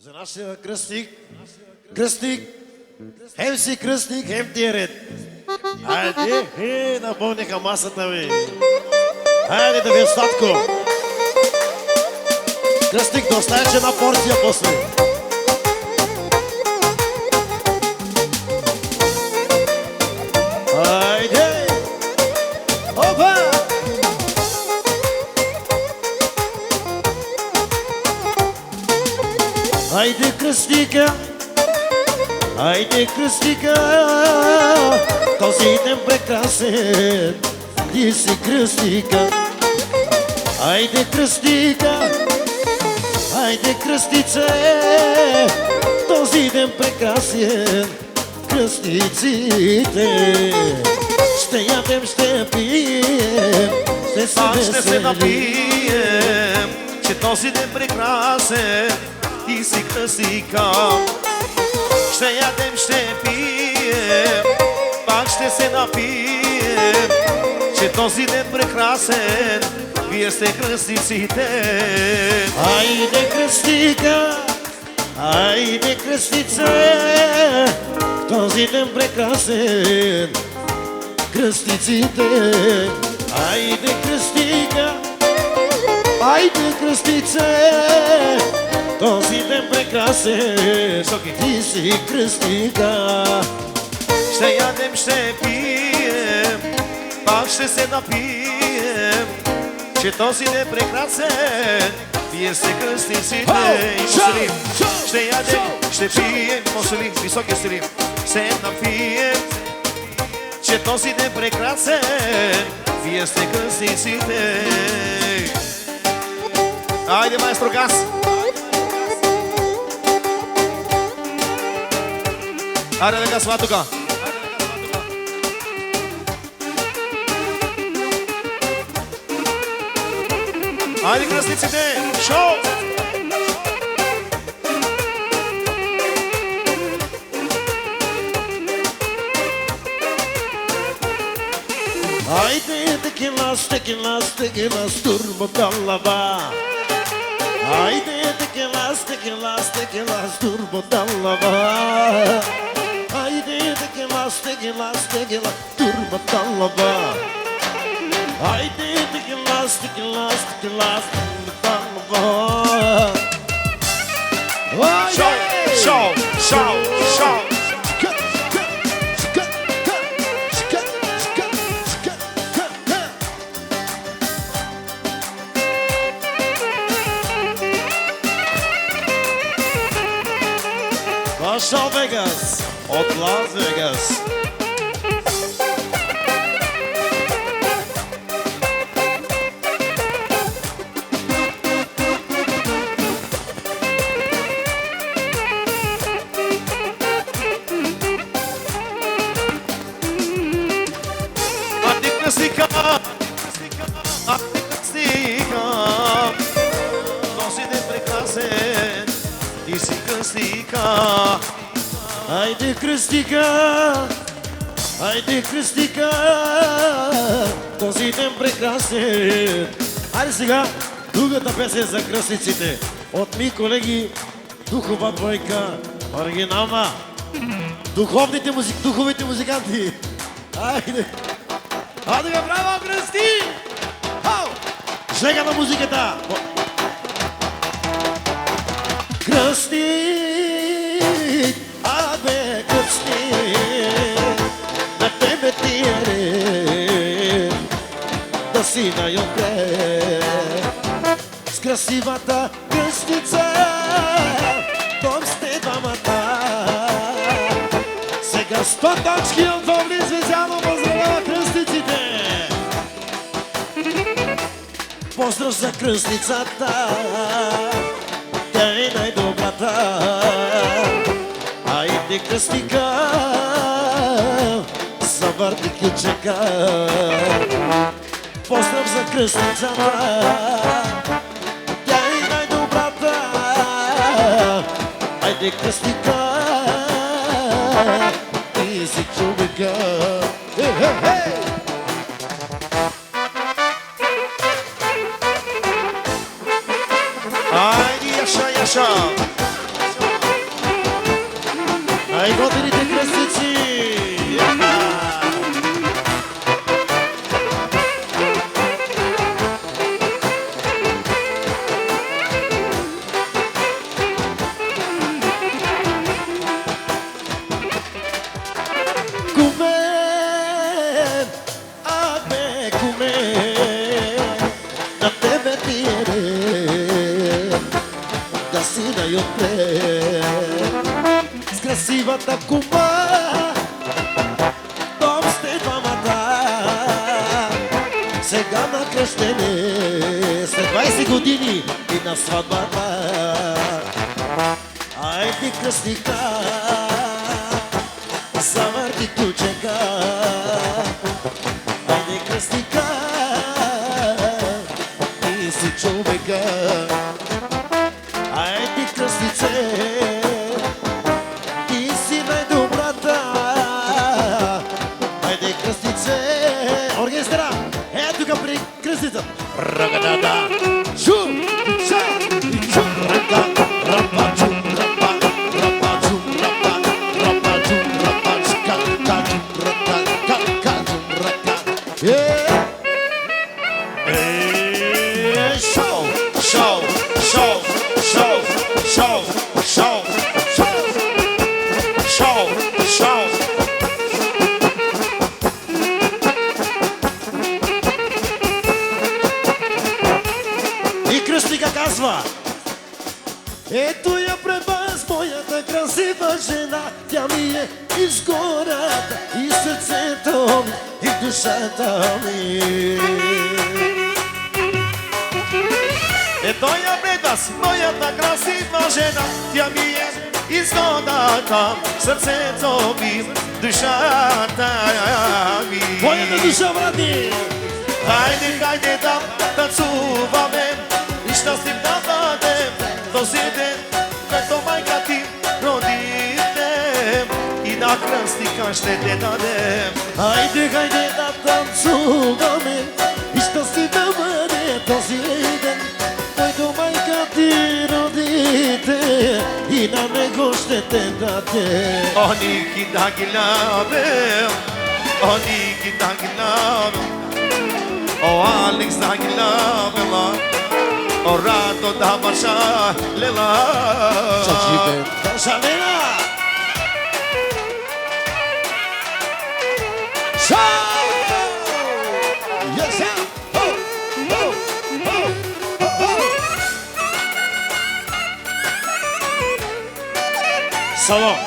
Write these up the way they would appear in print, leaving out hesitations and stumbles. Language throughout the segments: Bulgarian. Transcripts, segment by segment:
За нашия кръстник, хем си кръстник, хем ти е ред. Хайде, напълниха масата ви. Хайде да ви е сладко. Кръстник, да оставиш една порция после. Хайде! Опа! Хайде, кръстника! Хайде, кръстника! Този ден прекрасен, ти си кръстника. Хайде, кръстника! Хайде, кръстнице! Този ден прекрасен, кръстниците. Ще ядем, ще пием, ще се веселим. Ще се напием, че този ден прекрасен, ти си кръстника. Ще ядем, ще пием, пак ще се напием, че този ден прекрасен, вие сте кръстниците. Айде, кръстника, айде, кръстнице, този ден прекрасен, кръстниците. Айде, кръстника, айде, кръстнице, този ден прекрасен, ти си кръстника. Ще ядем, ще пием, пак ще се напием, че този ден прекрасен, вие сте кръстниците. Мусулим, ще ядем, ще пием, мусулим, високи силим, се напием, че този ден прекрасен, вие сте кръстниците. Айде, маестро Газ! Айде да гасва тука! Айде, кръстниците! Шоу! Айде, текилас, текилас, текилас, турбата лава. Айде, текилас, текилас, текилас, турбата лава. Айде, текилас, текилас, текилас, турбата лава. Айде, текилас, текилас, текилас, турбата лава. Шоу! Шоу! Шоу! Шоу! Шоу Вегас от Лас Вегас. Айде, кръстника! Айде, кръстника! Този ден прекрасен, ти си кръстника. Айде, кръстника, айде, кръстника, този ден прекрасен. Айде сега, другата песен за кръстниците. От ми, колеги, духова двойка, оригинална. Духовите музиканти. Айде. Айде га, браво, кръсти! Жега на музиката. Кръстник, абе, кръстник, на тебе ти е ред, да си най-отпред. С красивата кръстница, дом сте двамата. Сега 100 точки от Вовли Звездяно поздравява кръстниците. Поздрав за кръстницата, тя е най-добрата. Айде, кръстника, завърти ключека. Поздрав за кръстницата, тя е най-добрата. Айде, кръстника, ти си човека. Айде, Яша, Яша! Най-готените кръстници! Кумен, абе кумен, на тебе ти е ред да си най-отпред. С красивата кума, дом сте двамата, сега на кръщене, след 20 години и на сватбата. Айде кръстника, завърти ключека, айде кръстника, ти си човека. Айде кръстнице, ти си най-добрата. Айде кръстнице, оркестъра, ето тук при кръстница. Рагадада, шу, ша, шу, ръка, ръпа, чу, ръпа, ръпа, чу, ръпа, ръпа, чу, ръпа, чка, чу, ръка, ка, чу, ръка. Шоу, шоу, шоу, шоу, шоу, шоу, шоу, шоу. И кръстника казва: ето я пред вас, моята красива жена. Тя ми е изгората и сърцето ми, и душата ми. Ето я пред вас, моята красива жена. Тя ми е изгодата, сърцето ми, душата ми. Твоята душа, брати! Хайде, хайде да танцуваме и щастлив да бъдем този ден, като майка ти родите и на кръстника ще те дадем. Хайде, хайде да танцуваме и щастлив да бъде този ден, който майка ти родите и на него ще те даде. О, Ники, да ги любим, о, Ники, да ги любим, о, Алекс, да ги любим, о, Радо, да баша лела. Чачибе, баша лела! Шоу! Yes, sir! Ho! Ho! Ho! Ho! Салон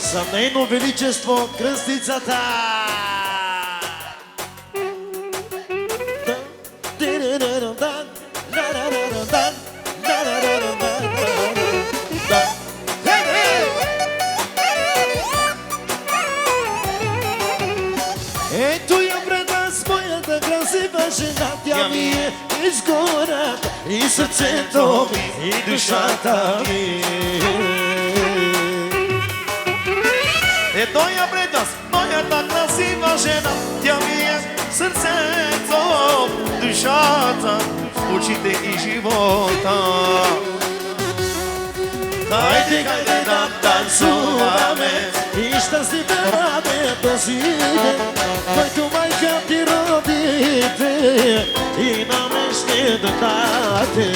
за нейно величество кръстницата! Ето я пред нас, моята красива жена. Тя ми е изгората и сърцето ми, и душата ми. Ето я пред нас, моята красива жена. Тя ми е сърцето, душата, очите и живота. Хайде, хайде да танцуваме И щастлив да бъде този ден, който майка ти родите и на мен ще даде.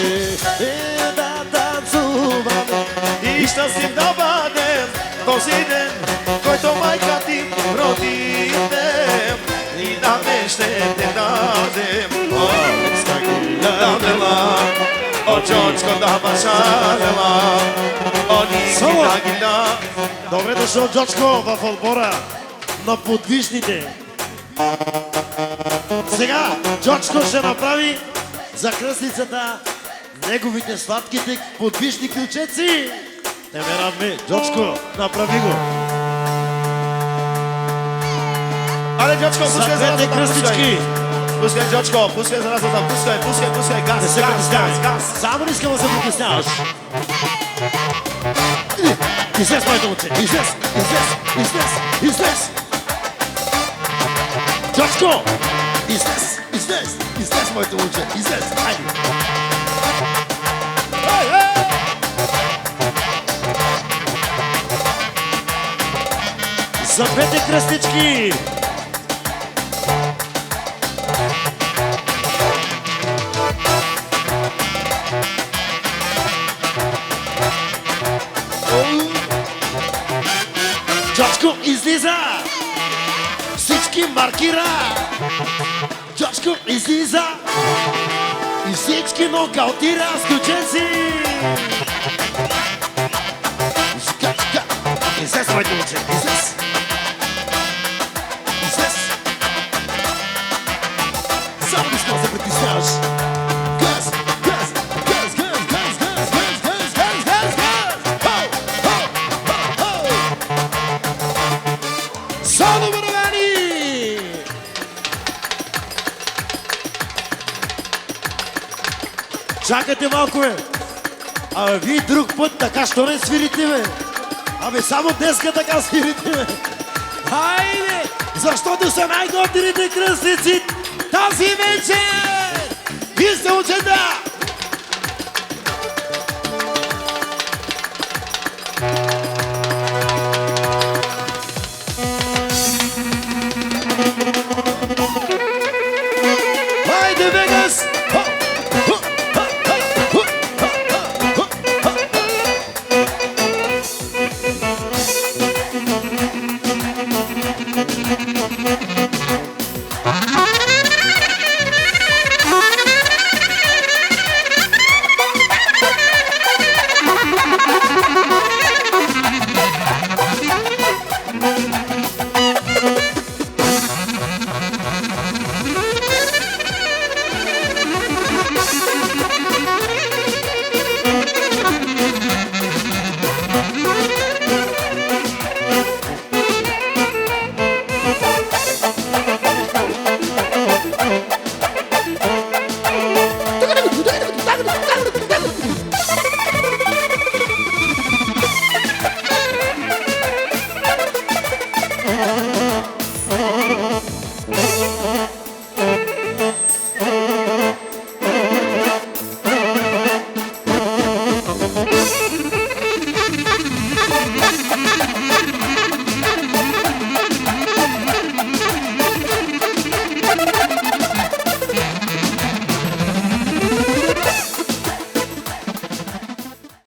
Да танцуваме и щастлив да бъдем този ден, който майка ти родите и на мен ще те дадем. О, Скагила, о, Чочко, да башарела, о, Ники, да гила. Добре дошъл, Джочко, в отбора на подвижните. Сега Джочко ще направи за кръстницата неговите сладките подвижни ключеци. Не ме радме, Джочко, направи го. Але, Джочко, пускай за двете кръстнички. Пускай, Джочко, пускай за разата, пускай, газ, Не се газ, притеснявай. газ, газ. Само не искам да се притесняваш. Излез, моето момче, излез. Джочко, излез, моето момче, излез, хайде. За двете кръстички! Джочко излиза! Всички маркира! Джочко излиза! И всички нокаутира с ключенци! Излез, моите момче! Излез! Излез! Само не смога да се притесняваш! Гъс! Гъс! Гъс! Гъс! Гъс! Гъс! Гъс! Гъс! Гъс! Гъс! Хоу! Хоу! Хоу! Хоу! Само бървани! Чакайте малко, бе! Абе, вие друг път така, що не свирите, бе? Абе, само днеска така свирите, бе! Хайде! Защото са най-готините кръстници тази вечер! Вие сте учета! Хайде, Вегас!